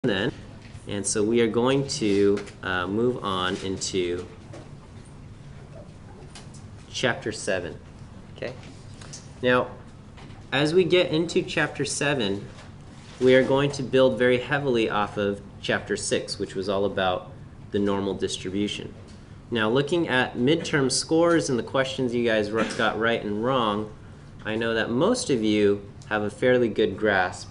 then, and so we are going to move on into chapter 7. Okay. Now, as we get into chapter 7, we are going to build very heavily off of chapter 6, which was all about the normal distribution. Now, looking at midterm scores and the questions you guys got right and wrong, I know that most of you have a fairly good grasp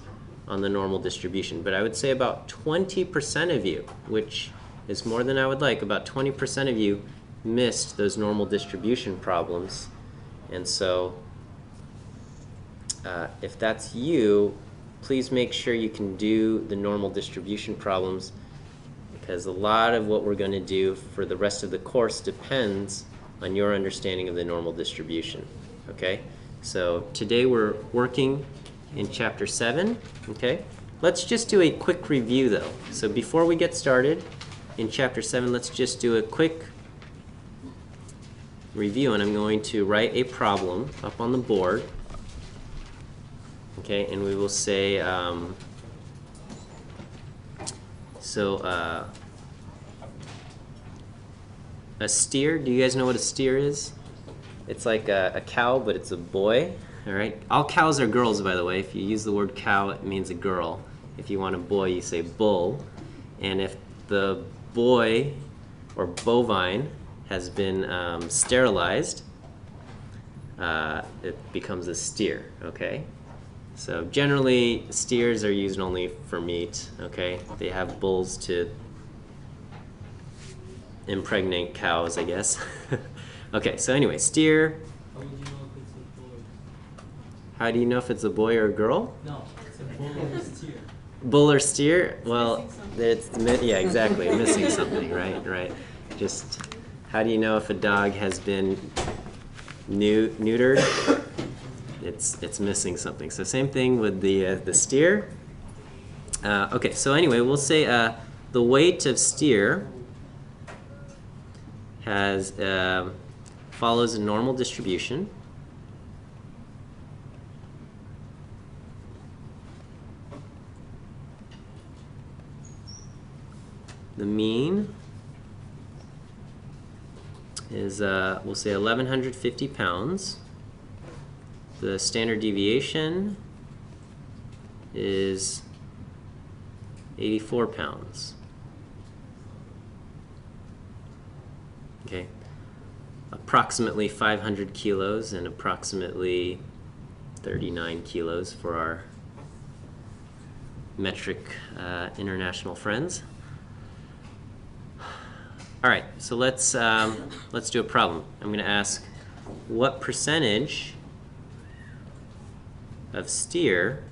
on the normal distribution, but I would say about 20% of you, which is more than I would like, about 20% of you missed those normal distribution problems. And so if that's you, please make sure you can do the normal distribution problems, because a lot of what we're going to do for the rest of the course depends on your understanding of the normal distribution. Okay? So today we're working in chapter 7. Okay? Let's just do a quick review though. So before we get started in chapter 7, let's just do a quick review, and I'm going to write a problem up on the board. Okay, and we will say a steer. Do you guys know what a steer is? It's like a cow, but it's a boy. All right. All cows are girls, by the way. If you use the word cow, it means a girl. If you want a boy, you say bull. And if the boy or bovine has been sterilized, it becomes a steer. Okay. So generally, steers are used only for meat. Okay. They have bulls to impregnate cows, I guess. Okay. So anyway, steer. How do you know if it's a boy or a girl? No, it's a bull or a steer. Bull or steer? Well, yeah, exactly. Missing something, right? Right. Just how do you know if a dog has been neutered? It's missing something. So same thing with the steer. Okay. So anyway, we'll say the weight of steer has follows a normal distribution. The mean is, we'll say 1,150 pounds. The standard deviation is 84 pounds. Okay. Approximately 500 kilos and approximately 39 kilos for our metric international friends. All right, so let's do a problem. I'm going to ask, what percentage of steer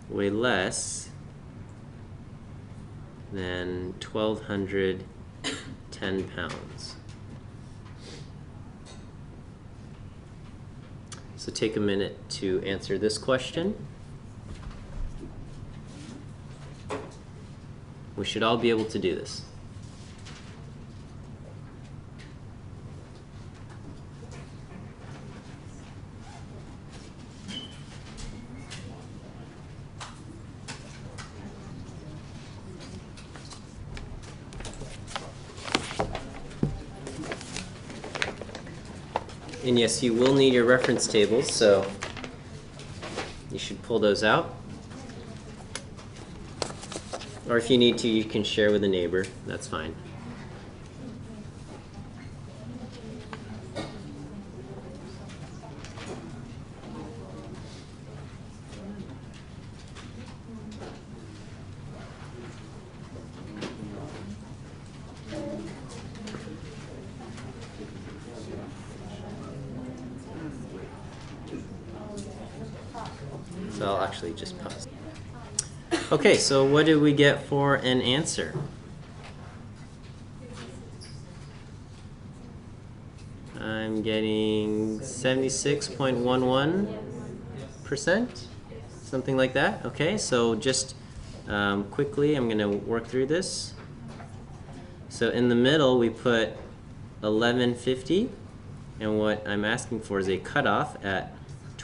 weigh less than 1,210 pounds? So take a minute to answer this question. We should all be able to do this. And yes, you will need your reference tables, so you should pull those out. Or if you need to, you can share with a neighbor. That's fine. So I'll actually just pause. Okay, so what did we get for an answer? I'm getting 76.11%, something like that. Okay, so just quickly, I'm going to work through this. So in the middle, we put 1150, and what I'm asking for is a cutoff at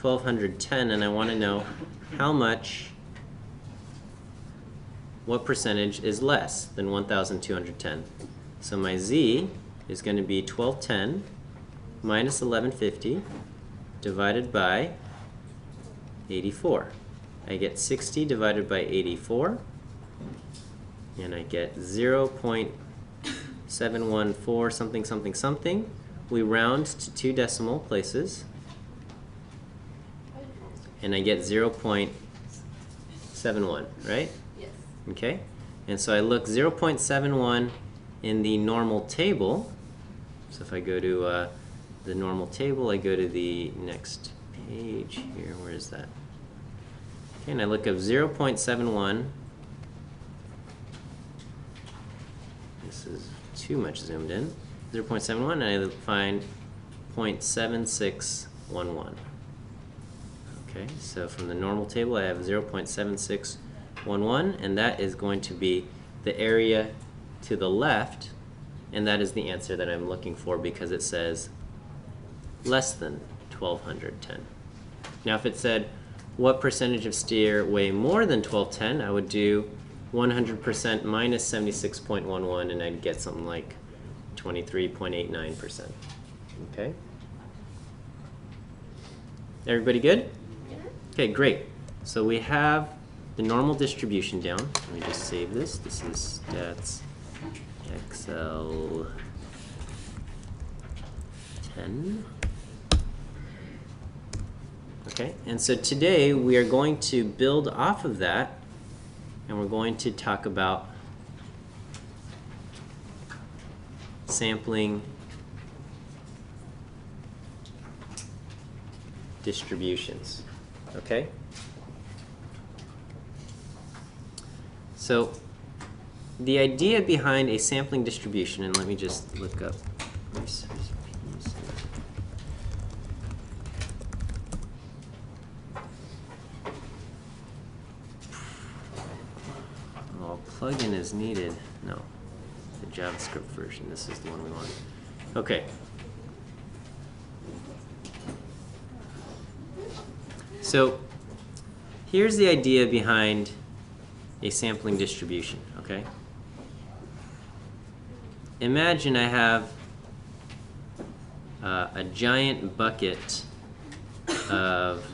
1210, and I want to know what percentage is less than 1210. So my z is going to be 1210 minus 1150 divided by 84. I get 60 divided by 84, and I get 0.714 something something something. We round to 2 decimal places, and I get 0.71, right? Yes. Okay, and so I look 0.71 in the normal table. So if I go to the normal table, I go to the next page here. Where is that? Okay, and I look up 0.71. This is too much zoomed in. 0.71, and I find 0.7611. Okay, so from the normal table, I have 0.7611, and that is going to be the area to the left, and that is the answer that I'm looking for because it says less than 1210. Now, if it said, what percentage of steer weigh more than 1210, I would do 100% minus 76.11, and I'd get something like 23.89%. Okay? Everybody good? Okay, great. So we have the normal distribution down. Let me just save this. This is stats XL10. Okay, and so today we are going to build off of that, and we're going to talk about sampling distributions. Okay? So the idea behind a sampling distribution, and let me just look up resource pieces. Oh, plugin is needed. No, the JavaScript version. This is the one we want. Okay. So here's the idea behind a sampling distribution, okay? Imagine I have a giant bucket of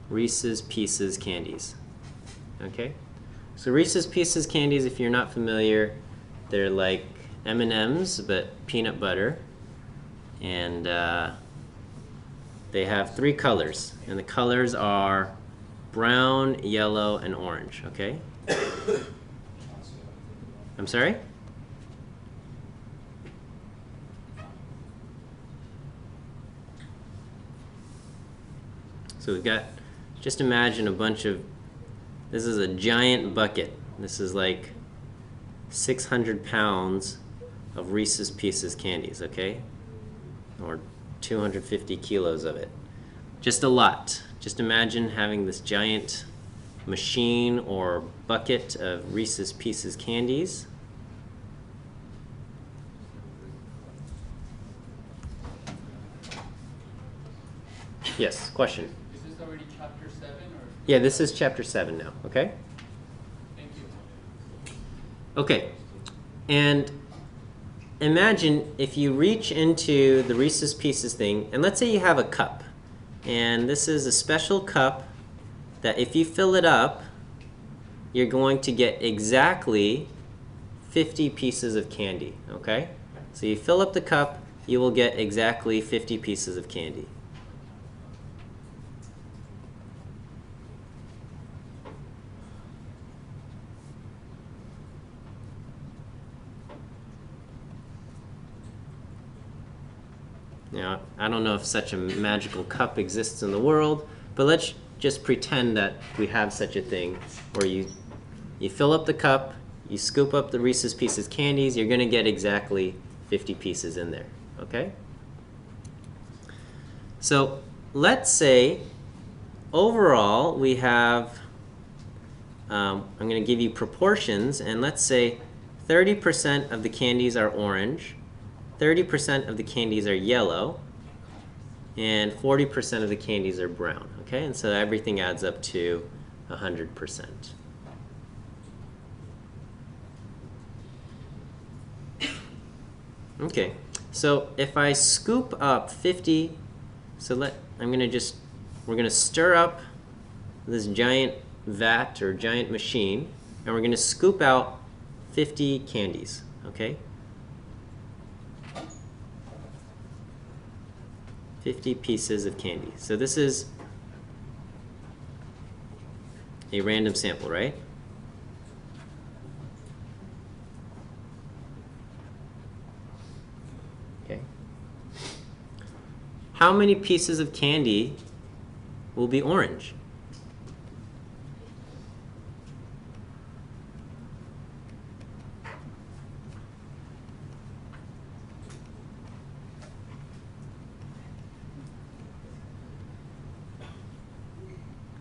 Reese's Pieces candies, okay? So Reese's Pieces candies, if you're not familiar, they're like M&Ms but peanut butter, and they have 3 colors, and the colors are brown, yellow, and orange, okay? I'm sorry? So we've got, just imagine a bunch of, this is a giant bucket. This is like 600 pounds of Reese's Pieces candies, okay? Or 250 kilos of it. Just a lot. Just imagine having this giant machine or bucket of Reese's Pieces candies. Yes, question? Is this already chapter 7 or? Yeah, this is chapter 7 now, okay? Thank you. Okay, and imagine if you reach into the Reese's Pieces thing, and let's say you have a cup, and this is a special cup that if you fill it up, you're going to get exactly 50 pieces of candy, okay? So you fill up the cup, you will get exactly 50 pieces of candy. Now, I don't know if such a magical cup exists in the world, but let's just pretend that we have such a thing where you fill up the cup, you scoop up the Reese's Pieces candies, you're going to get exactly 50 pieces in there, okay? So let's say overall we have, I'm going to give you proportions, and let's say 30% of the candies are orange, 30% of the candies are yellow, and 40% of the candies are brown. Okay, and so everything adds up to 100%. Okay, so if I scoop up 50, we're gonna stir up this giant vat or giant machine, and we're gonna scoop out 50 candies, okay? 50 pieces of candy. So this is a random sample, right? Okay. How many pieces of candy will be orange?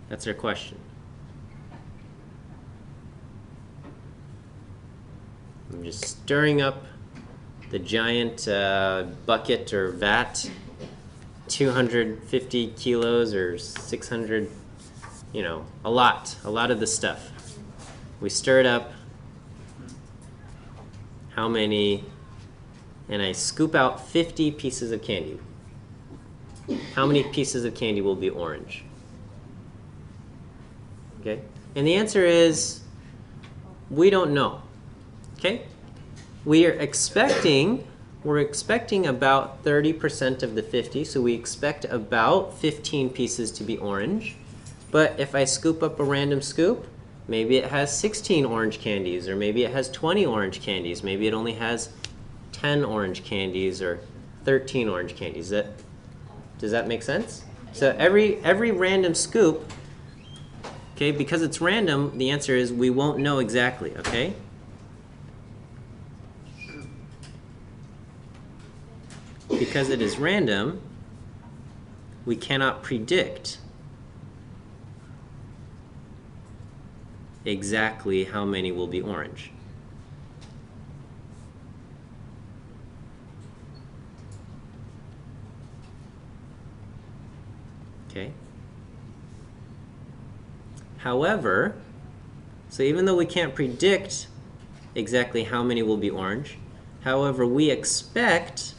That's our question. I'm just stirring up the giant bucket or vat, 250 kilos or 600, you know, a lot of the stuff. We stir it up. How many? And I scoop out 50 pieces of candy. How many pieces of candy will be orange? Okay, and the answer is we don't know. Okay, we're expecting about 30% of the 50, so we expect about 15 pieces to be orange. But if I scoop up a random scoop, maybe it has 16 orange candies, or maybe it has 20 orange candies, maybe it only has 10 orange candies or 13 orange candies. Does that make sense? So every random scoop, okay, because it's random, the answer is we won't know exactly, okay? Because it is random, we cannot predict exactly how many will be orange. Okay? However, so even though we can't predict exactly how many will be orange, however, we expect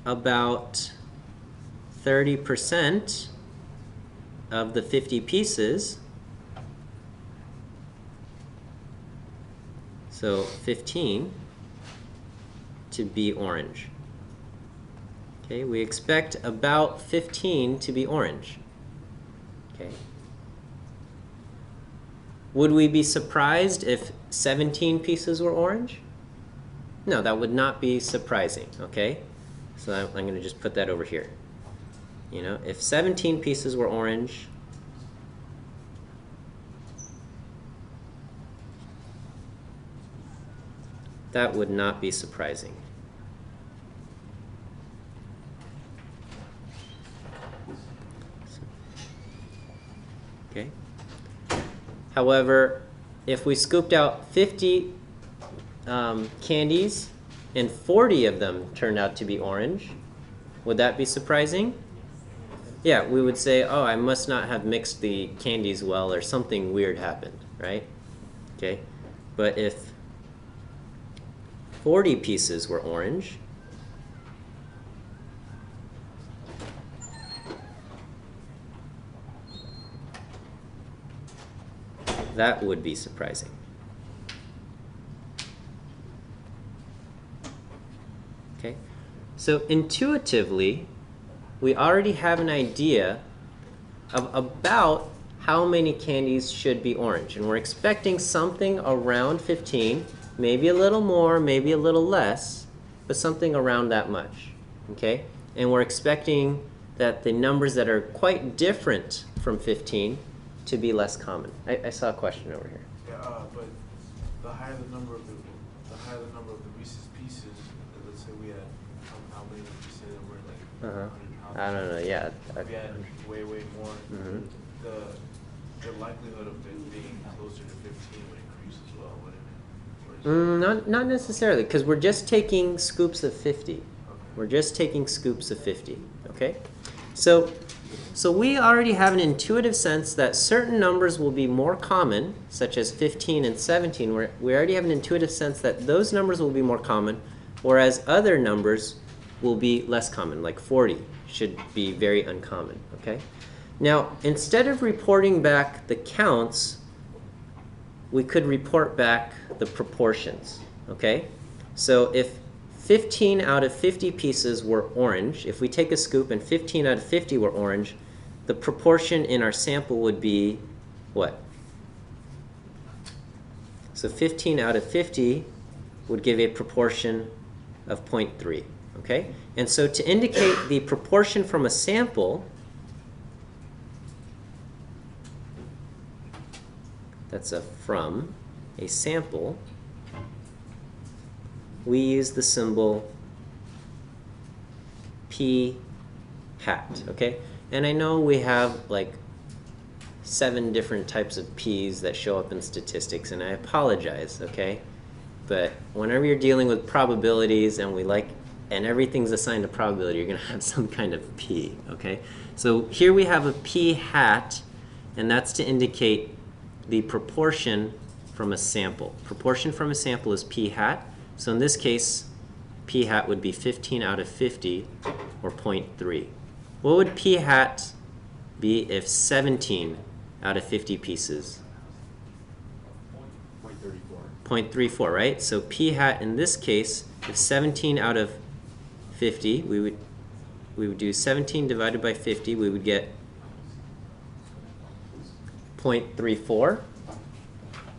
about 30% of the 50 pieces, so 15, to be orange. Okay, we expect about 15 to be orange. Okay. Would we be surprised if 17 pieces were orange? No, that would not be surprising, okay? So I'm going to just put that over here. You know, if 17 pieces were orange, that would not be surprising. Okay. However, if we scooped out 50 candies and 40 of them turned out to be orange, would that be surprising? Yeah, we would say, oh, I must not have mixed the candies well, or something weird happened, right? Okay. But if 40 pieces were orange, that would be surprising. Okay? So intuitively, we already have an idea of about how many candies should be orange. And we're expecting something around 15, maybe a little more, maybe a little less, but something around that much. Okay? And we're expecting that the numbers that are quite different from 15 to be less common. I saw a question over here. Yeah, but the higher the number of the Reese's pieces, let's say we had how many would you say there were, like 100 pounds? I don't know. Yeah. If we had way more, the likelihood of it being closer to 15 would increase as well, wouldn't it? Not necessarily, because we're just taking scoops of 50. Okay. We're just taking scoops of 50, okay? So we already have an intuitive sense that certain numbers will be more common, such as 15 and 17. We already have an intuitive sense that those numbers will be more common, whereas other numbers will be less common, like 40 should be very uncommon, okay? Now, instead of reporting back the counts, we could report back the proportions, okay? So if 15 out of 50 pieces were orange, if we take a scoop and 15 out of 50 were orange, the proportion in our sample would be what? So 15 out of 50 would give a proportion of 0.3, okay? And so to indicate the proportion from a sample, that's a from a sample, we use the symbol p hat, okay? And I know we have like 7 different types of p's that show up in statistics, and I apologize, okay? But whenever you're dealing with probabilities and everything's assigned a probability, you're going to have some kind of p, okay? So here we have a p hat, and that's to indicate the proportion from a sample. Proportion from a sample is p hat. So in this case, p hat would be 15 out of 50, or 0.3. What would p hat be if 17 out of 50 pieces? 0.34, right? So p hat in this case, if 17 out of 50, we would do 17 divided by 50, we would get 0.34.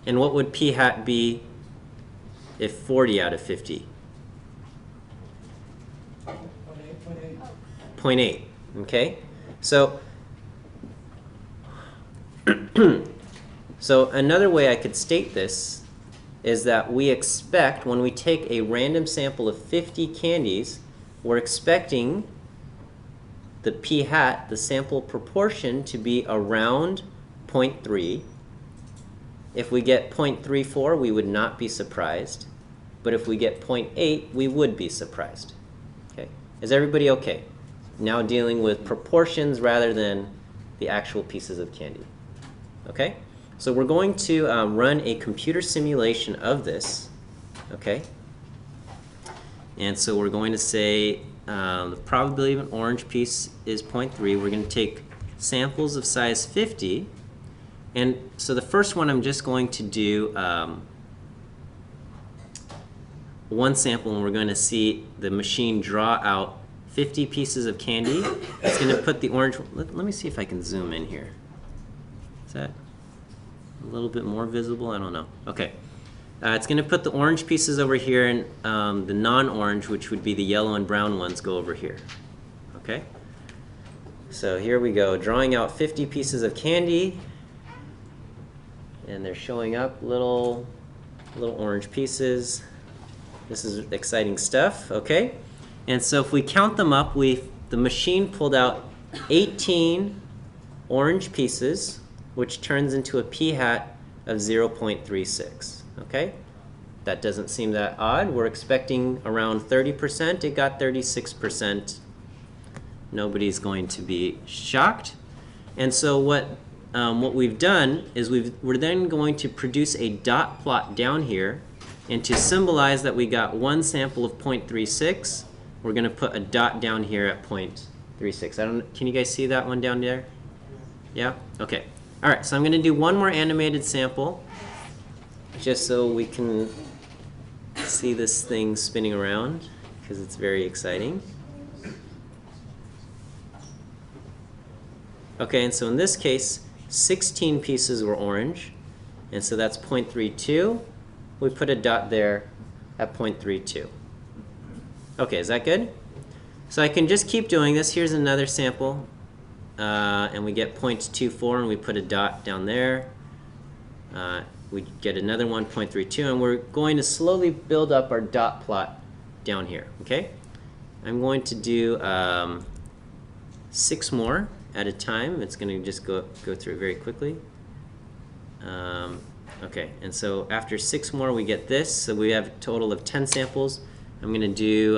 And what would p hat be if 40 out of 50? 0.8, okay? So, so another way I could state this is that we expect, when we take a random sample of 50 candies, we're expecting the p hat, the sample proportion, to be around 0.3. If we get 0.34, we would not be surprised. But if we get 0.8, we would be surprised. Okay? Is everybody okay? Now dealing with proportions rather than the actual pieces of candy. Okay? So we're going to run a computer simulation of this. Okay? And so we're going to say the probability of an orange piece is 0.3. We're going to take samples of size 50. And so the first one I'm just going to do one sample, and we're going to see the machine draw out 50 pieces of candy. It's going to put the orange, let me see if I can zoom in here. Is that a little bit more visible? I don't know. Okay. It's going to put the orange pieces over here, and the non-orange, which would be the yellow and brown ones, go over here. Okay? So here we go, drawing out 50 pieces of candy. And they're showing up little orange pieces. This is exciting stuff, okay? And so if we count them up, the machine pulled out 18 orange pieces, which turns into a p hat of 0.36, okay? That doesn't seem that odd. We're expecting around 30%. It got 36%. Nobody's going to be shocked. And so what we've done is we're then going to produce a dot plot down here, and to symbolize that we got one sample of 0.36, we're going to put a dot down here at 0.36. Can you guys see that one down there? Yeah? Okay. All right, so I'm going to do one more animated sample, just so we can see this thing spinning around, because it's very exciting. Okay, and so in this case, 16 pieces were orange, and so that's 0.32. We put a dot there at 0.32. Okay, is that good? So I can just keep doing this. Here's another sample, and we get 0.24, and we put a dot down there. We get another one, 0.32, and we're going to slowly build up our dot plot down here, okay? I'm going to do 6 more at a time. It's going to just go through very quickly. Okay, and so after 6 more, we get this. So we have a total of 10 samples. I'm going to do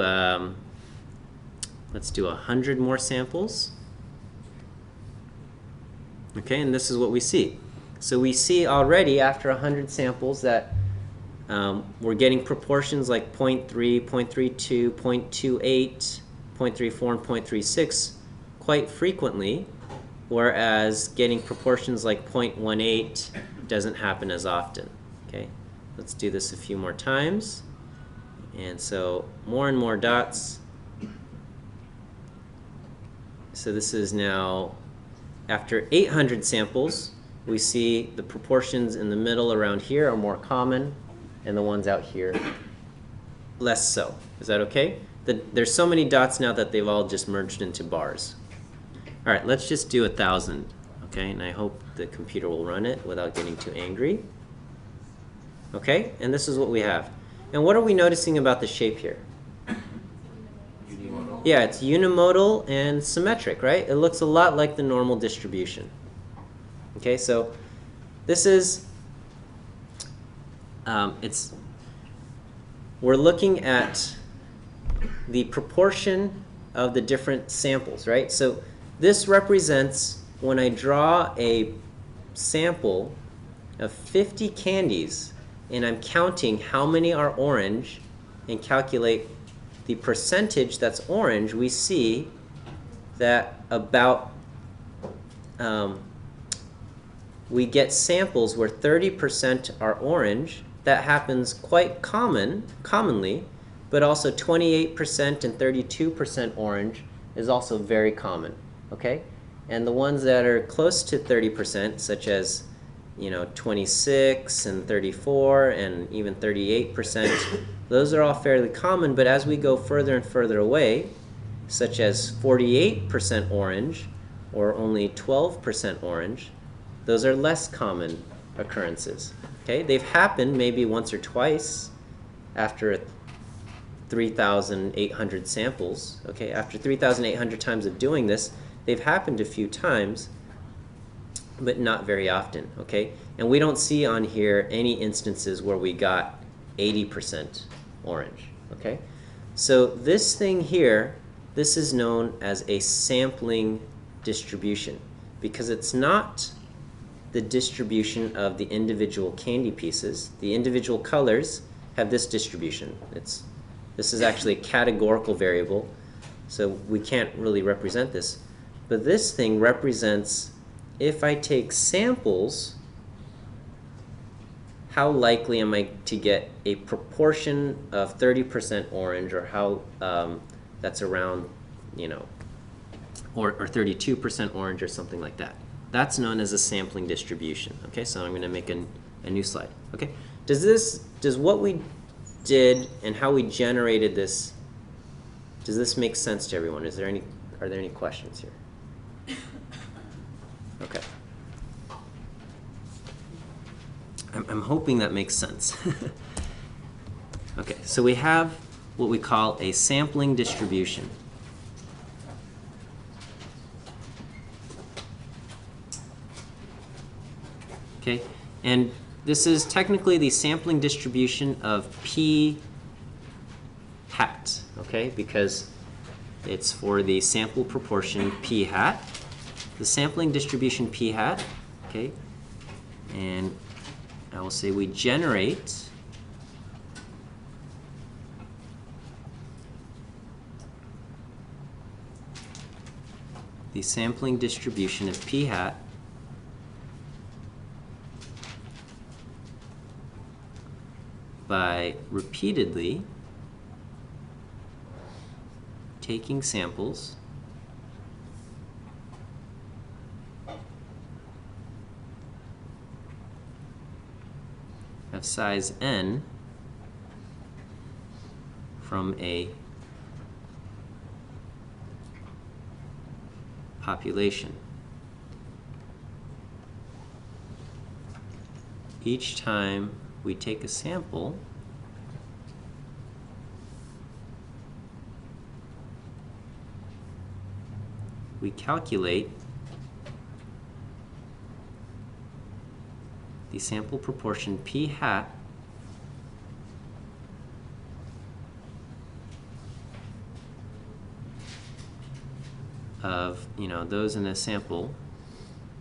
Let's do 100 more samples. Okay, and this is what we see. So we see already after 100 samples that we're getting proportions like 0.3, 0.32, 0.28, 0.34, and 0.36 quite frequently, whereas getting proportions like 0.18 doesn't happen as often. Okay, let's do this a few more times. And so more and more dots. So this is now after 800 samples, we see the proportions in the middle around here are more common, and the ones out here less so. Is that okay? There's so many dots now that they've all just merged into bars. All right, let's just do 1,000, okay? And I hope the computer will run it without getting too angry. Okay, and this is what we have. And what are we noticing about the shape here? Unimodal. Yeah, it's unimodal and symmetric, right? It looks a lot like the normal distribution. Okay, so this is, we're looking at the proportion of the different samples, right? So this represents when I draw a sample of 50 candies and I'm counting how many are orange and calculate the percentage that's orange, we see that about we get samples where 30% are orange. That happens quite commonly, but also 28% and 32% orange is also very common, okay? And the ones that are close to 30%, such as 26 and 34 and even 38%, those are all fairly common, but as we go further and further away, such as 48% orange or only 12% orange, those are less common occurrences. Okay, they've happened maybe once or twice after 3,800 samples. Okay, after 3,800 times of doing this, they've happened a few times, but not very often. Okay, and we don't see on here any instances where we got 80% orange. Okay, so this thing here, this is known as a sampling distribution because it's not the distribution of the individual candy pieces. The individual colors have this distribution. This is actually a categorical variable, so we can't really represent this. But this thing represents, if I take samples, how likely am I to get a proportion of 30% orange, or how that's around, or 32% orange or something like that. That's known as a sampling distribution. Okay, so I'm going to make a new slide. Okay, does what we did and how we generated this, does this make sense to everyone? Are there any questions here? Okay. I'm hoping that makes sense. Okay, so we have what we call a sampling distribution. Okay, and this is technically the sampling distribution of p hat, okay, because it's for the sample proportion p hat. The sampling distribution p hat, okay, and I will say we generate the sampling distribution of p hat by repeatedly taking samples of size n from a population. Each time we take a sample, we calculate the sample proportion p hat you know, those in a sample,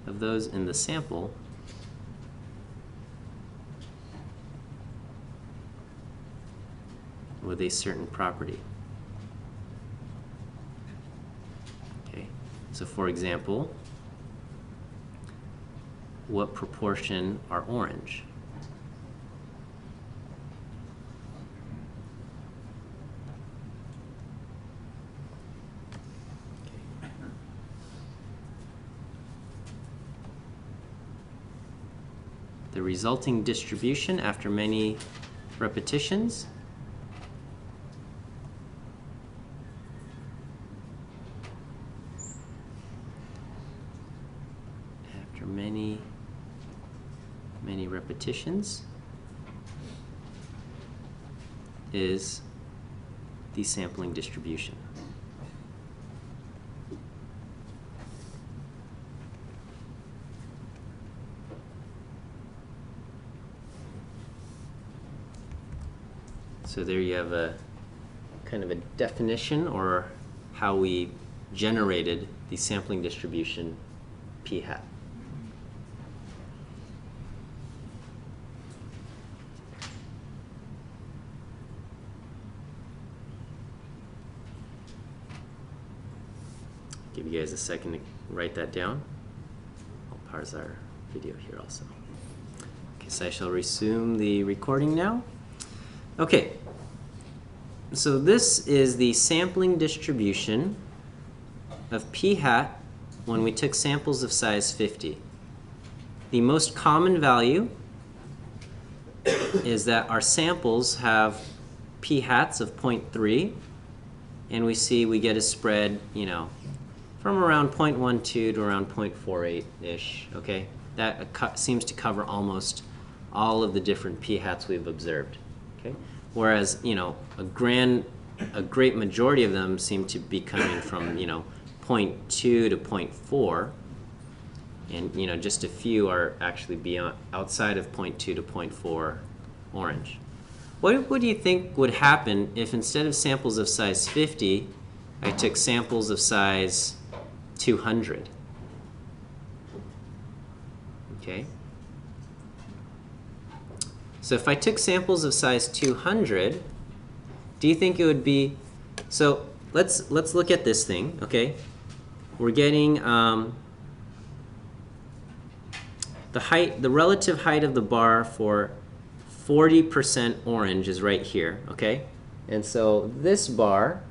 of those in the sample, with a certain property. Okay, so for example, what proportion are orange? Okay. The resulting distribution after many repetitions many repetitions is the sampling distribution. So there you have a kind of a definition, or how we generated the sampling distribution p hat. Give you guys a second to write that down. I'll pause our video here also. Okay, so I shall resume the recording now. Okay, so this is the sampling distribution of p hat when we took samples of size 50. The most common value is that our samples have p hats of 0.3, and we see we get a spread, you know, from around 0.12 to around 0.48-ish, okay? That seems to cover almost all of the different p hats we've observed, okay? Whereas, you know, a great majority of them seem to be coming from, you know, 0.2 to 0.4, and, you know, just a few are actually beyond, outside of 0.2 to 0.4 orange. What do you think would happen if instead of samples of size 50, I took samples of size 200? Okay. So if I took samples of size 200, do you think it would be, so let's look at this thing, okay? We're getting the relative height of the bar for 40% orange is right here, okay? And so this bar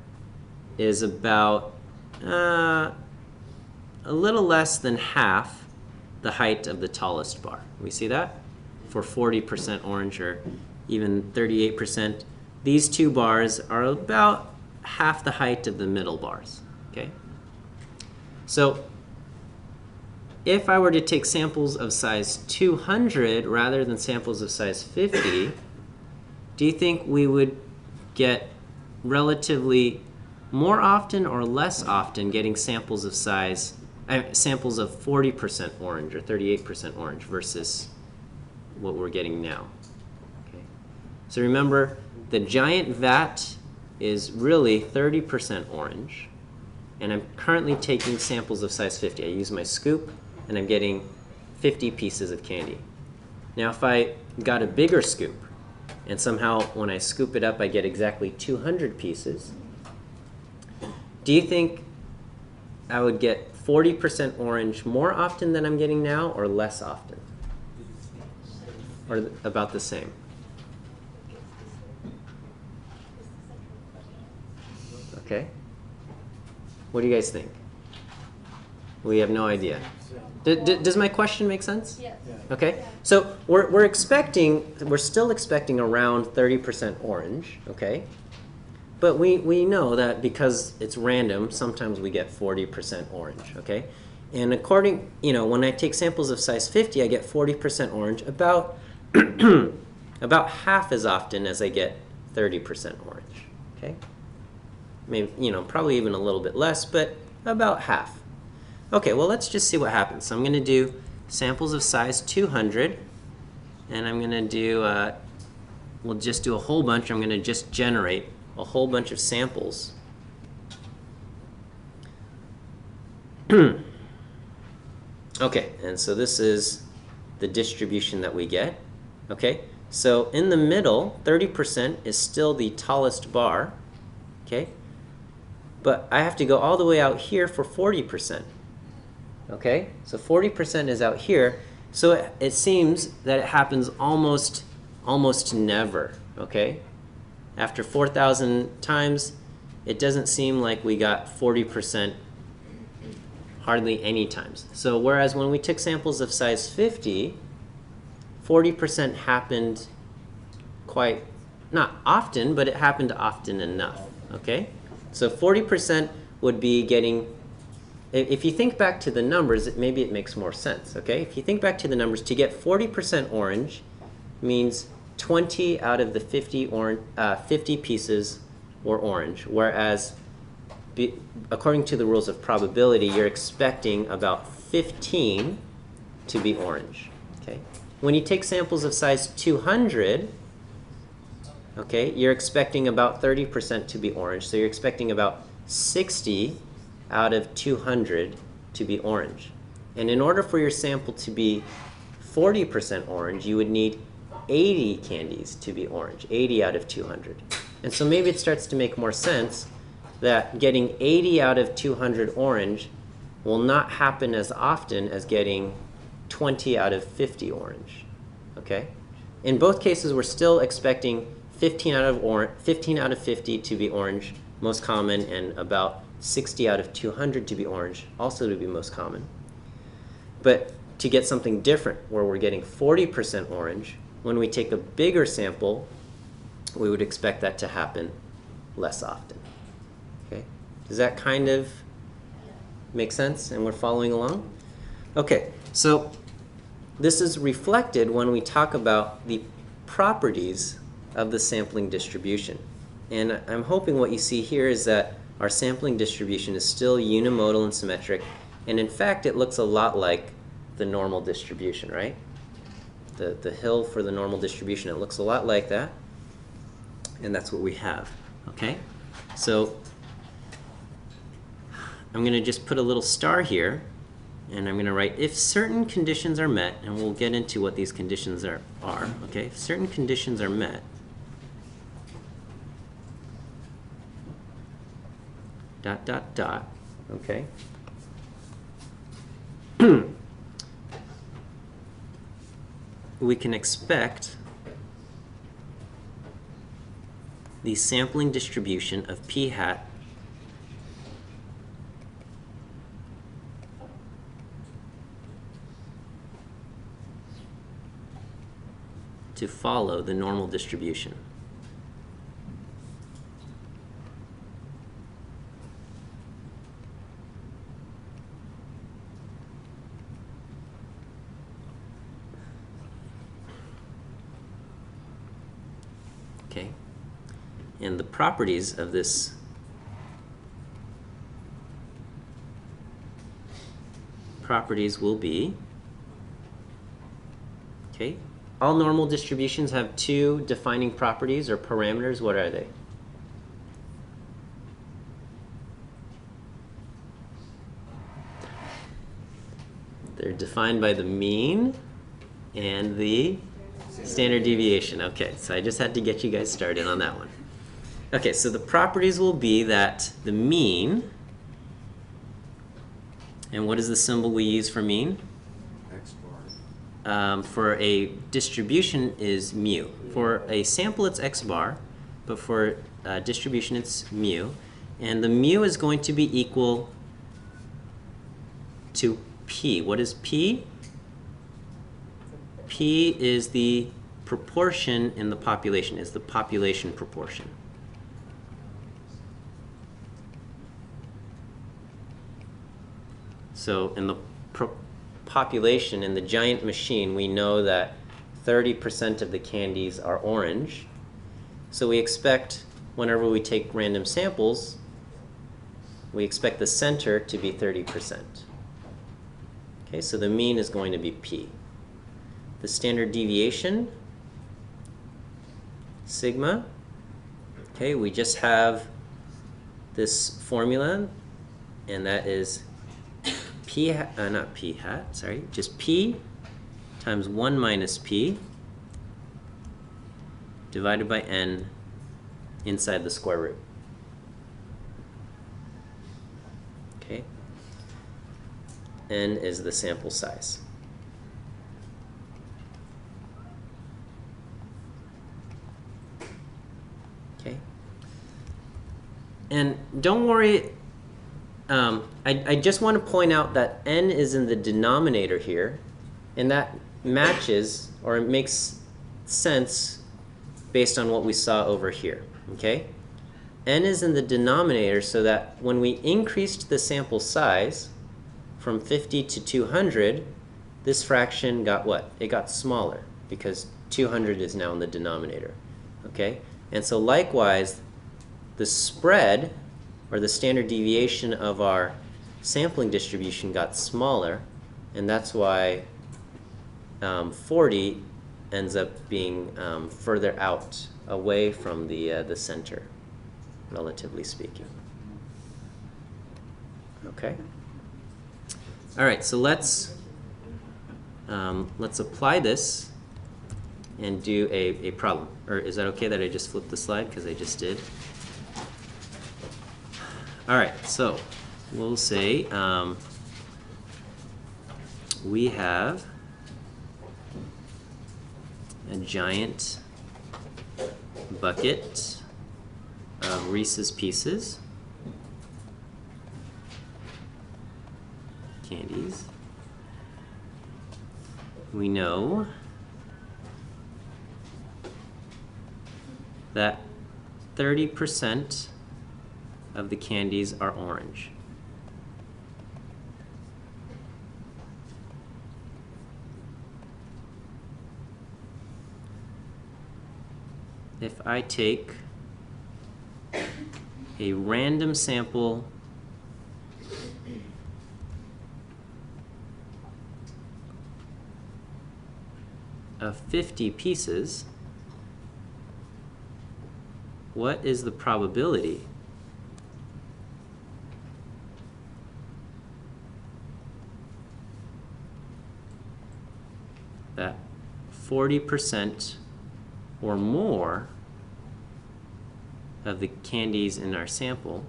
is about a little less than half the height of the tallest bar. We see that? For 40% orange, or even 38%. These two bars are about half the height of the middle bars, okay? So if I were to take samples of size 200 rather than samples of size 50, do you think we would get relatively more often or less often getting samples of samples of 40% orange or 38% orange versus what we're getting now? Okay. So remember, the giant vat is really 30% orange, and I'm currently taking samples of size 50. I use my scoop, and I'm getting 50 pieces of candy. Now if I got a bigger scoop, and somehow when I scoop it up I get exactly 200 pieces, do you think I would get 40% orange more often than I'm getting now, or less often? Or about the same? Okay. What do you guys think? We have no idea. Does my question make sense? Yes. Okay. So we're still expecting around 30% orange, okay? But we know that because it's random, sometimes we get 40% orange, okay? And according, when I take samples of size 50, I get 40% orange about about half as often as I get 30% orange, okay? Maybe, probably even a little bit less, but about half. Okay, well, let's just see what happens. So I'm going to do samples of size 200, and I'm going to do, we'll just do a whole bunch. I'm going to just generate a whole bunch of samples Okay, and so this is the distribution that we get. Okay, so in the middle, 30% is still the tallest bar. Okay, but I have to go all the way out here for 40%. Okay, so 40% is out here. So it seems that it happens almost never. Okay, after 4,000 times, it doesn't seem like we got 40% hardly any times. So whereas when we took samples of size 50, 40% happened quite, not often, but it happened often enough. Okay, so 40% would be getting, if you think back to the numbers, maybe it makes more sense. Okay, if you think back to the numbers, to get 40% orange means 20 out of the 50 pieces were orange, whereas according to the rules of probability, you're expecting about 15 to be orange. Okay, when you take samples of size 200, okay, you're expecting about 30% to be orange, so you're expecting about 60 out of 200 to be orange. And in order for your sample to be 40% orange, you would need 80 candies to be orange, 80 out of 200. And so maybe it starts to make more sense that getting 80 out of 200 orange will not happen as often as getting 20 out of 50 orange. Okay? In both cases, we're still expecting 15 out of 50 to be orange, most common, and about 60 out of 200 to be orange, also to be most common. But to get something different, where we're getting 40% orange, when we take a bigger sample, we would expect that to happen less often. Okay? Does that kind of make sense and we're following along? Okay, so this is reflected when we talk about the properties of the sampling distribution. And I'm hoping what you see here is that our sampling distribution is still unimodal and symmetric, and in fact it looks a lot like the normal distribution, right? The hill for the normal distribution, it looks a lot like that, and that's what we have. Okay, so I'm going to just put a little star here, and I'm going to write if certain conditions are met, and we'll get into what these conditions are. Okay, if certain conditions are met, dot, dot, dot, okay? We can expect the sampling distribution of p hat to follow the normal distribution. Okay, and the properties of this will be, okay, all normal distributions have two defining properties or parameters. What are they? They're defined by the mean and the standard deviation. Okay, so I just had to get you guys started on that one. Okay, so the properties will be that the mean, and what is the symbol we use for mean? X bar. For a distribution is mu. For a sample it's x bar, but for distribution it's mu. And the mu is going to be equal to p. What is p? P is the proportion in the population, is the population proportion. So in the population, in the giant machine, we know that 30% of the candies are orange. So we expect, whenever we take random samples, we expect the center to be 30%. Okay, so the mean is going to be p. The standard deviation, sigma, okay, we just have this formula, and that is not p hat, sorry, just p times 1 minus p divided by n inside the square root. Okay? N is the sample size. Okay? And don't worry, I just want to point out that n is in the denominator here, and that matches, or it makes sense based on what we saw over here, okay? N is in the denominator so that when we increased the sample size from 50 to 200, this fraction got what? It got smaller because 200 is now in the denominator, okay? And so likewise, the spread, or the standard deviation of our sampling distribution got smaller, and that's why 40 ends up being further out, away from the center, relatively speaking. Okay. All right. So let's apply this and do a problem. Or is that okay that I just flipped the slide because I just did? All right. So we'll say we have a giant bucket of Reese's Pieces candies. We know that 30% of the candies are orange. If I take a random sample of 50 pieces, what is the probability that 40% or more of the candies in our sample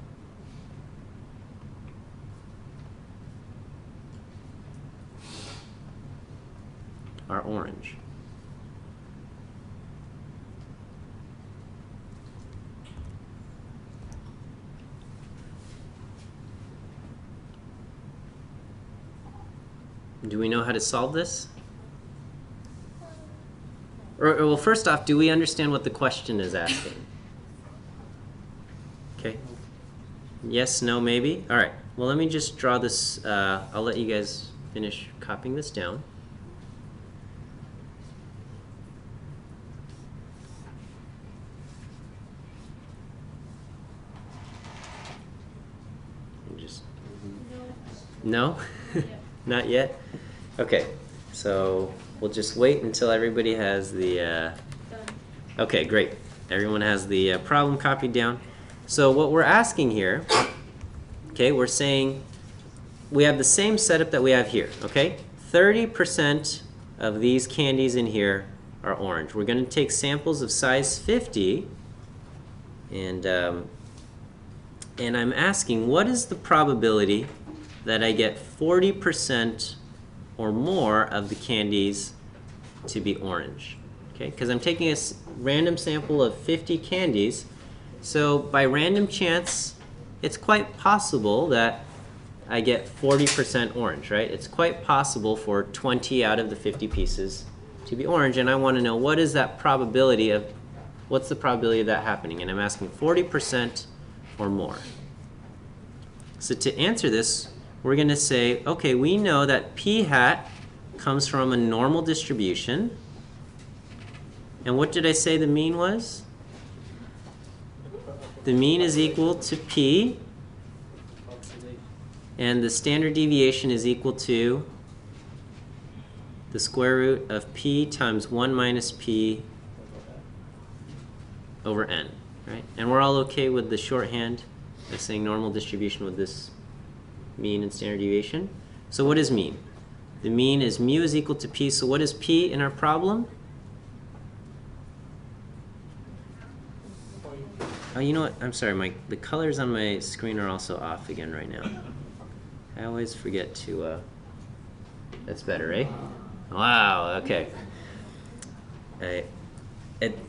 are orange? Do we know how to solve this? Or well, first off, do we understand what the question is asking? Okay. Yes, no, maybe? All right. Well, let me just draw this. I'll let you guys finish copying this down. Just no? Not yet? Okay. So we'll just wait until everybody has the... Okay, great. Everyone has the problem copied down. So what we're asking here, okay, we're saying we have the same setup that we have here, okay? 30% of these candies in here are orange. We're going to take samples of size 50, and I'm asking, what is the probability that I get 40% or more of the candies to be orange? Okay, because I'm taking a random sample of 50 candies. So by random chance, it's quite possible that I get 40% orange, right? It's quite possible for 20 out of the 50 pieces to be orange, and I want to know what is that probability of, what's the probability of that happening? And I'm asking 40% or more. So to answer this, we're going to say, okay, we know that p hat comes from a normal distribution. And what did I say the mean was? The mean is equal to p, and the standard deviation is equal to the square root of p times 1 minus p over n, right? And we're all okay with the shorthand of saying normal distribution with this mean and standard deviation. So what is mean? The mean is mu is equal to p. So what is p in our problem? Oh, you know what? I'm sorry. The colors on my screen are also off again right now. I always forget to. That's better, eh? Wow. Okay. I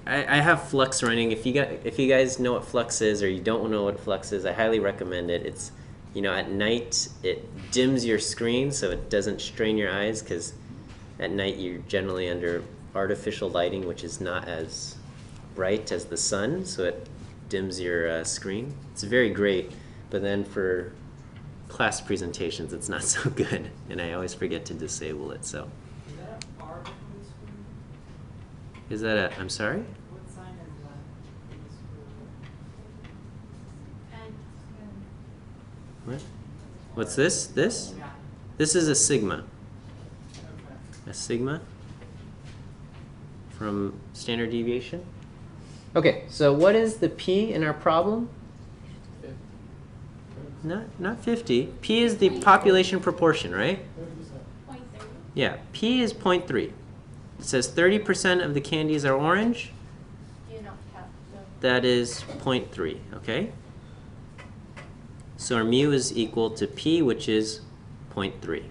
have Flux running. If you guys know what Flux is, or you don't know what Flux is, I highly recommend it. It's, at night it dims your screen so it doesn't strain your eyes, because at night you're generally under artificial lighting, which is not as bright as the sun, so it dims your screen. It's very great, but then for class presentations it's not so good, and I always forget to disable it. So Is that a R from the screen? is that a, I'm sorry? What sign is that in the screen? What? What's this? This? Yeah. This is a sigma. Okay. A sigma from standard deviation. Okay, so what is the p in our problem? Not 50. P is the population proportion, right? 0.30. Yeah, P is 0.3. It says 30% of the candies are orange. Do you not have That is 0.3, okay? So our mu is equal to P, which is 0.3.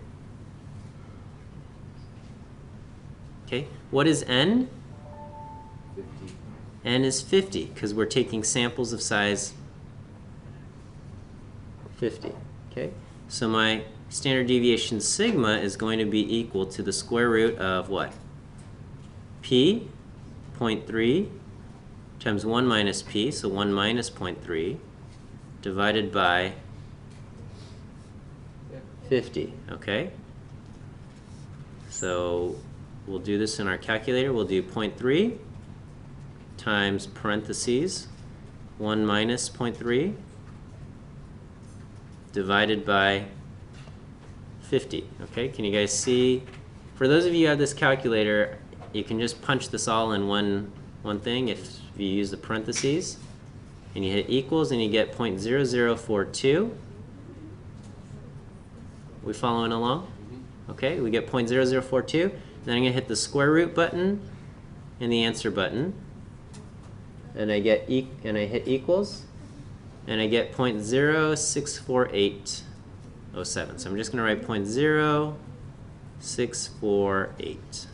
Okay, what is N? 50. N is 50, because we're taking samples of size 50, okay? So my standard deviation sigma is going to be equal to the square root of what? P, 0.3, times 1 minus P, so 1 minus 0.3, divided by 50, okay? So we'll do this in our calculator. We'll do 0.3 times parentheses 1 minus 0.3 divided by 50. Okay, can you guys see? For those of you who have this calculator, you can just punch this all in one thing if you use the parentheses. And you hit equals and you get 0.0042. We following along? Okay, we get 0.0042. Then I'm going to hit the square root button and the answer button. And I get and I hit equals. And I get 0.064807. So I'm just going to write 0.0648.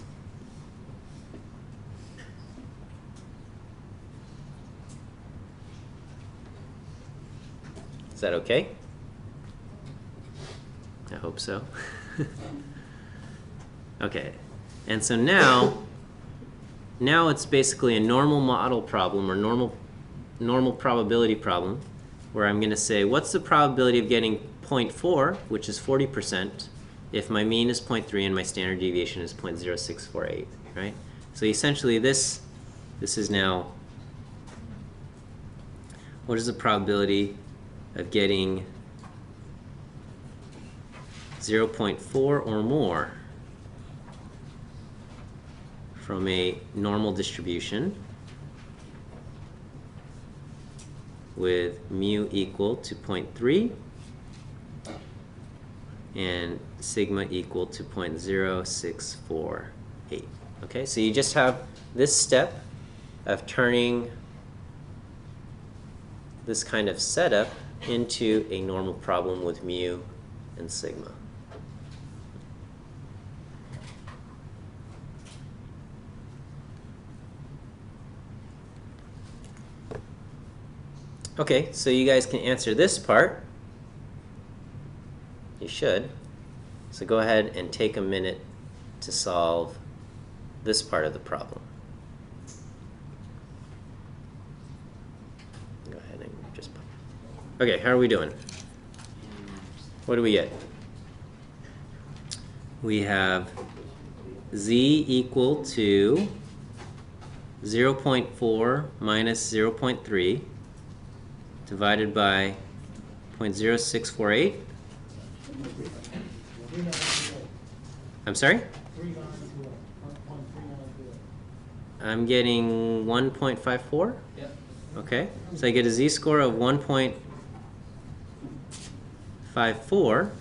Is that okay? I hope so. Okay, and so now it's basically a normal model problem, or normal probability problem, where I'm going to say, what's the probability of getting 0.4, which is 40%, if my mean is 0.3 and my standard deviation is 0.0648, right? So essentially this is now, what is the probability of getting 0.4 or more from a normal distribution with mu equal to 0.3 and sigma equal to 0.0648. Okay, so you just have this step of turning this kind of setup into a normal problem with mu and sigma. Okay, so you guys can answer this part. You should. So go ahead and take a minute to solve this part of the problem. Go ahead and just... Okay, how are we doing? What do we get? We have z equal to 0.4 minus 0.3 divided by 0.0648. I'm sorry? I'm getting 1.54. Yeah. Okay, so I get a z-score of 1.54.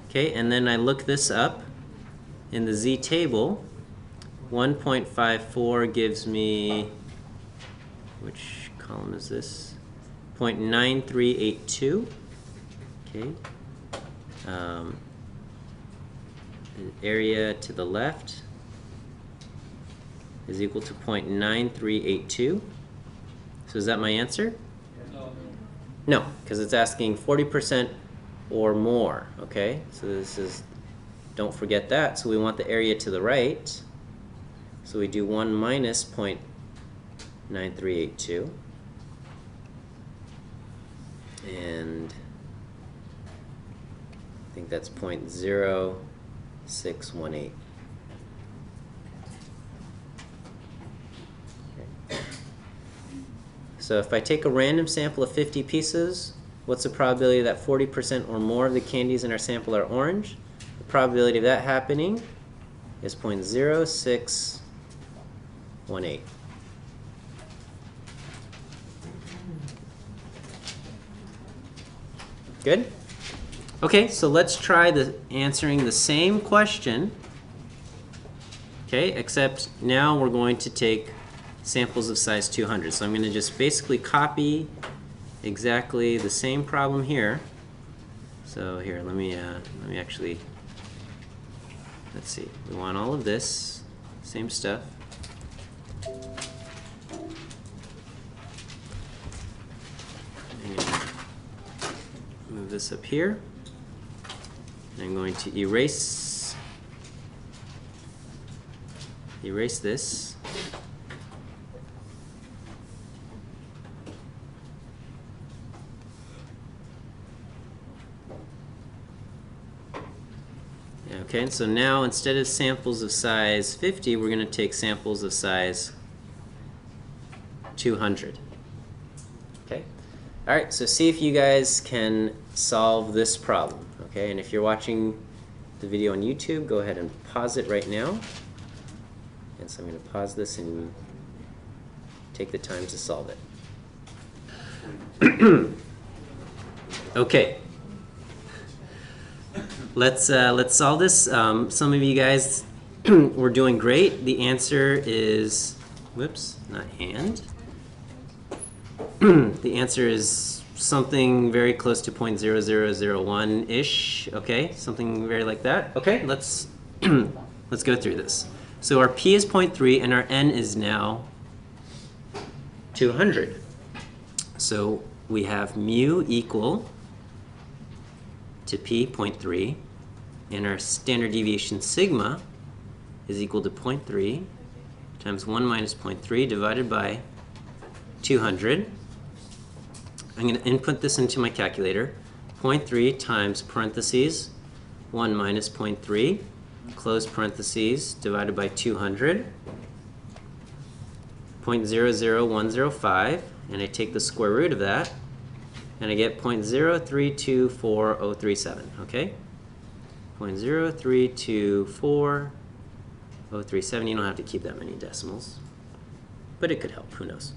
Okay, and then I look this up in the Z table. 1.54 gives me, which column is this? 0.9382. Okay. The area to the left is equal to 0.9382. So is that my answer? No, because it's asking 40% or more, okay? So this is, don't forget that. So we want the area to the right. So we do 1 minus 0.9382. And I think that's 0.0618. So if I take a random sample of 50 pieces, what's the probability that 40% or more of the candies in our sample are orange? The probability of that happening is 0.0618. Good? Okay, so let's try answering the same question. Okay, except now we're going to take samples of size 200. So I'm going to just basically copy exactly the same problem here. So here, let me actually, let's see. We want all of this, same stuff. I'm going to move this up here. I'm going to erase this. Okay, and so now instead of samples of size 50, we're going to take samples of size 200. Okay? All right, so see if you guys can solve this problem. Okay, and if you're watching the video on YouTube, go ahead and pause it right now. And so I'm going to pause this and take the time to solve it. Okay. Let's solve this. Some of you guys were doing great. The answer is, whoops, not and. The answer is something very close to 0.0001-ish. Okay, something very like that. Okay, let's let's go through this. So our P is 0.3 and our N is now 200. So we have mu equal to P, 0.3, and our standard deviation sigma is equal to 0.3 times 1 minus 0.3 divided by 200. I'm going to input this into my calculator. 0.3 times parentheses 1 minus 0.3, close parentheses, divided by 200, 0.00105, and I take the square root of that, and I get 0.0324037, okay? 0.0324037. You don't have to keep that many decimals, but it could help, who knows?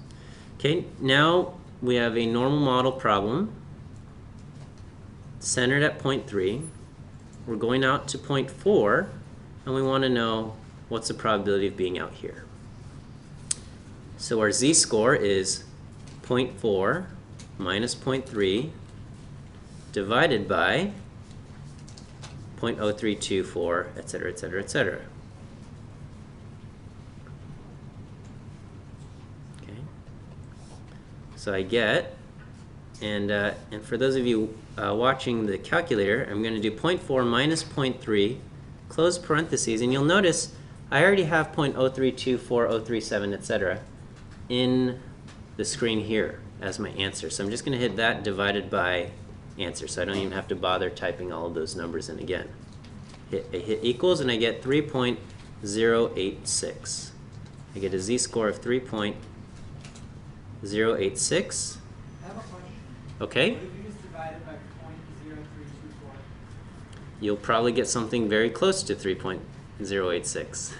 Okay, now we have a normal model problem centered at 0.3. We're going out to 0.4, and we want to know what's the probability of being out here. So our z-score is 0.4 minus 0.3 divided by 0.0324, etc., etc., etc. Okay. So I get, and for those of you watching the calculator, I'm going to do 0.4 minus 0.3, close parentheses, and you'll notice I already have 0.032437, etc. in the screen here as my answer. So I'm just going to hit that divided by answer, so I don't even have to bother typing all of those numbers in again. I hit equals, and I get 3.086. I get a z-score of 3.086. I have a question. Okay. What if you just divide it by 0.0324? You'll probably get something very close to 3.086.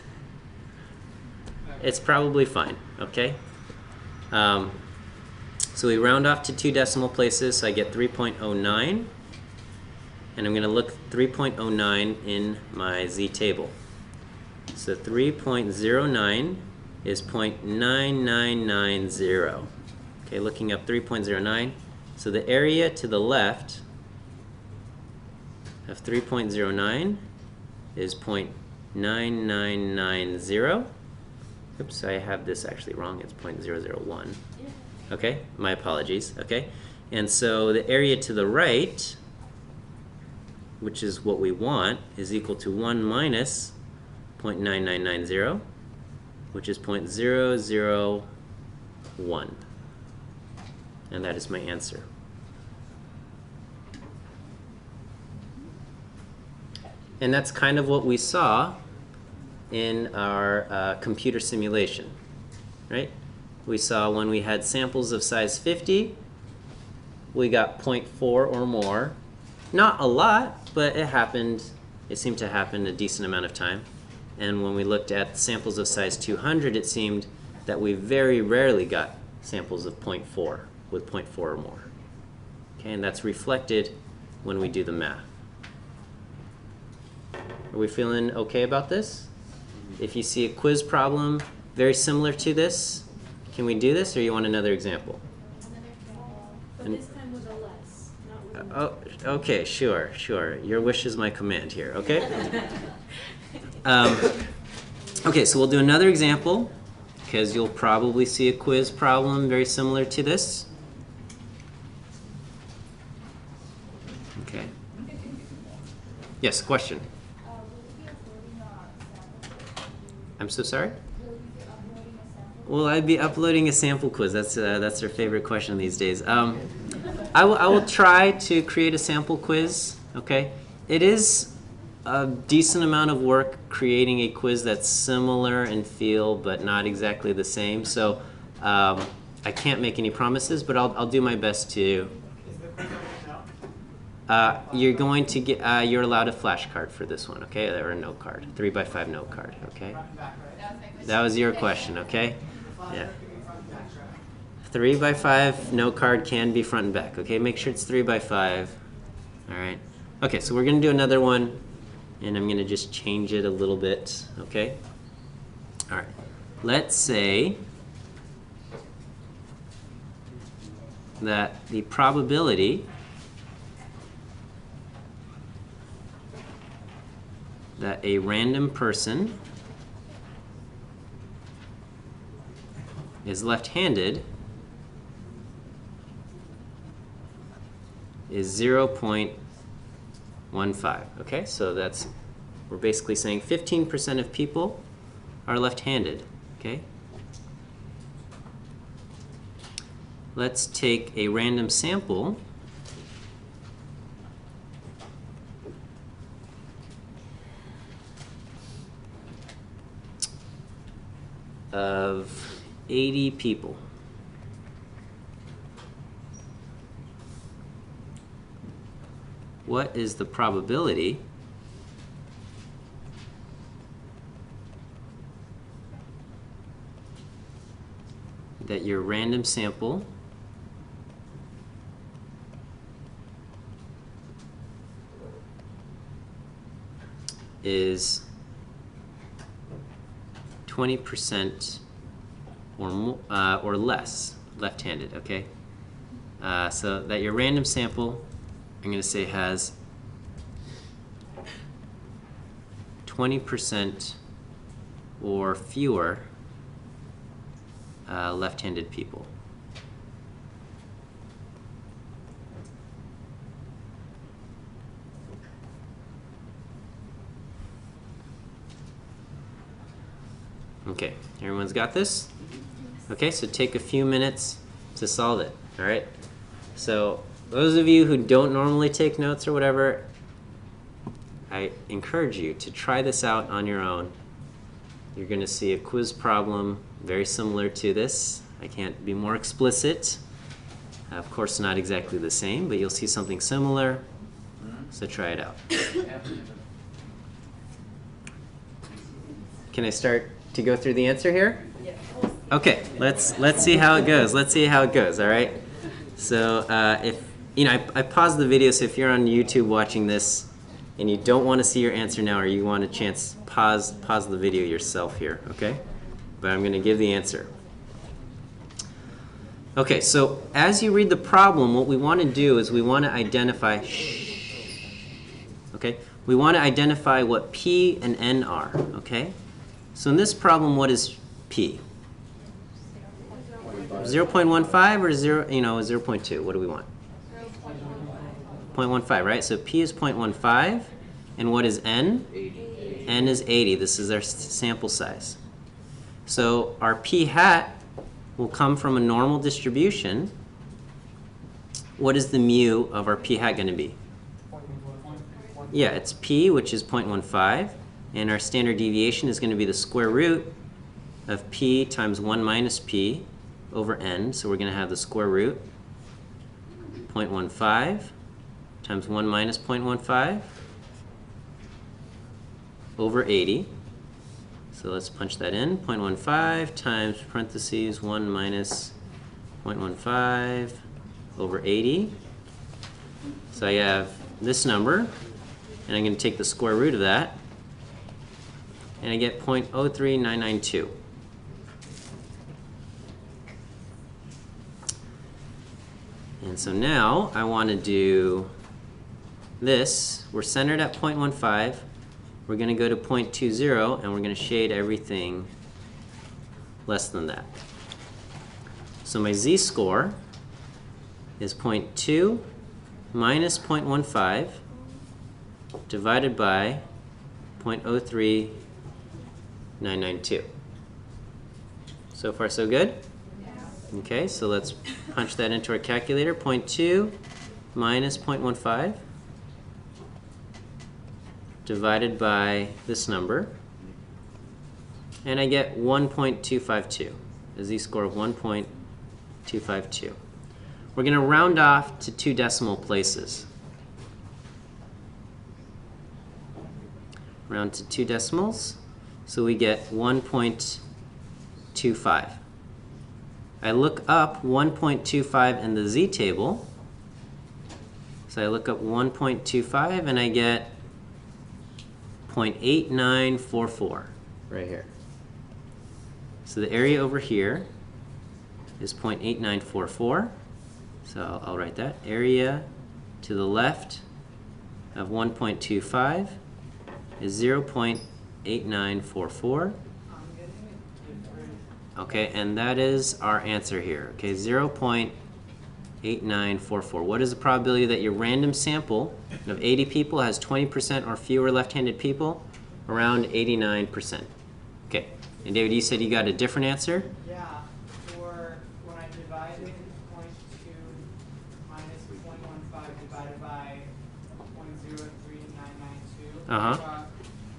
It's probably fine, okay? So we round off to 2 decimal places, so I get 3.09. And I'm going to look 3.09 in my z table. So 3.09 is 0.9990. Okay, looking up 3.09. So the area to the left of 3.09 is 0.9990. Oops, I have this actually wrong. It's 0.001. Okay, my apologies. Okay, and so the area to the right, which is what we want, is equal to 1 minus 0.9990, which is 0.001. And that is my answer. And that's kind of what we saw in our computer simulation, right? We saw when we had samples of size 50, we got 0.4 or more. Not a lot, but it happened. It seemed to happen a decent amount of time. And when we looked at samples of size 200, it seemed that we very rarely got samples of 0.4 with 0.4 or more. Okay, and that's reflected when we do the math. Are we feeling okay about this? If you see a quiz problem very similar to this, can we do this, or you want another example? But this time with a less, not with Oh, okay, sure. Your wish is my command here, okay? Okay, so we'll do another example, because you'll probably see a quiz problem very similar to this. Okay. Yes, question? I'm so sorry? Will I be uploading a sample quiz? That's their favorite question these days. I will try to create a sample quiz. Okay, it is a decent amount of work creating a quiz that's similar in feel but not exactly the same. So I can't make any promises, but I'll do my best to. You're going to get. You're allowed a flashcard for this one. Okay, or a note card, 3x5 note card. Okay. That was your question. Okay. Yeah. 3x5 note card can be front and back. Okay, make sure it's 3x5. All right. Okay, so we're gonna do another one, and I'm gonna just change it a little bit. Okay. All right. Let's say that the probability that a random person is left-handed is 0.15. Okay, so we're basically saying 15% of people are left-handed. Okay. Let's take a random sample of 80 people. What is the probability that your random sample is 20% or more, or less left-handed? Okay, so that your random sample, I'm going to say, has 20% or fewer left-handed people. Okay, everyone's got this? Okay, so take a few minutes to solve it, all right? So those of you who don't normally take notes or whatever, I encourage you to try this out on your own. You're going to see a quiz problem very similar to this. I can't be more explicit. Of course, not exactly the same, but you'll see something similar. So try it out. Can I start to go through the answer here? Yeah. Okay, let's see how it goes. Let's see how it goes. All right. So if I paused the video, so if you're on YouTube watching this, and you don't want to see your answer now, or you want a chance, pause the video yourself here, okay? But I'm going to give the answer. Okay, so as you read the problem, what we want to do is we want to identify, okay? We want to identify what P and N are, okay? So in this problem, what is P? 0.15 or 0.2? What do we want? 0.15, right? So P is 0.15, and what is N? 80. N is 80. This is our sample size. So our P hat will come from a normal distribution. What is the mu of our P hat going to be? Yeah, it's P, which is 0.15, and our standard deviation is going to be the square root of P times 1 minus P over N. So we're going to have the square root 0.15 times 1 minus 0.15 over 80. So let's punch that in. 0.15 times parentheses 1 minus 0.15 over 80. So I have this number, and I'm going to take the square root of that, and I get 0.03992. And so now I want to do this. We're centered at 0.15. We're going to go to 0.20, and we're going to shade everything less than that. So my z-score is 0.2 minus 0.15 divided by 0.03992. So far, so good? Okay, so let's punch that into our calculator. 0.2 minus 0.15 divided by this number, and I get 1.252, a z-score of 1.252. We're going to round off to 2 decimal places. Round to 2 decimals, so we get 1.25. I look up 1.25 in the z-table, so I look up 1.25 and I get 0.8944 right here. So the area over here is 0.8944. So I'll write that. Area to the left of 1.25 is 0.8944. Okay, and that is our answer here. Okay, 0.8944. What is the probability that your random sample of 80 people has 20% or fewer left-handed people? Around 89%. Okay, and David, you said you got a different answer? Yeah, for when I divided 0.2 minus 0.15 divided by 0.03992, Uh-huh. I got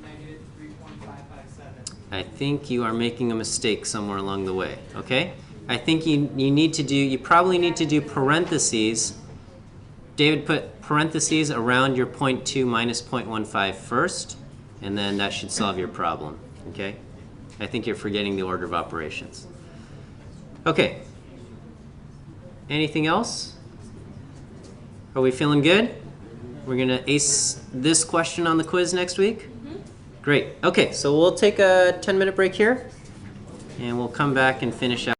negative 3.557. I think you are making a mistake somewhere along the way, okay? I think you probably need to do parentheses. David, put parentheses around your 0.2 minus 0.15 first, and then that should solve your problem, okay? I think you're forgetting the order of operations. Okay. Anything else? Are we feeling good? We're gonna ace this question on the quiz next week? Great. Okay, so we'll take a 10-minute break here, and we'll come back and finish out.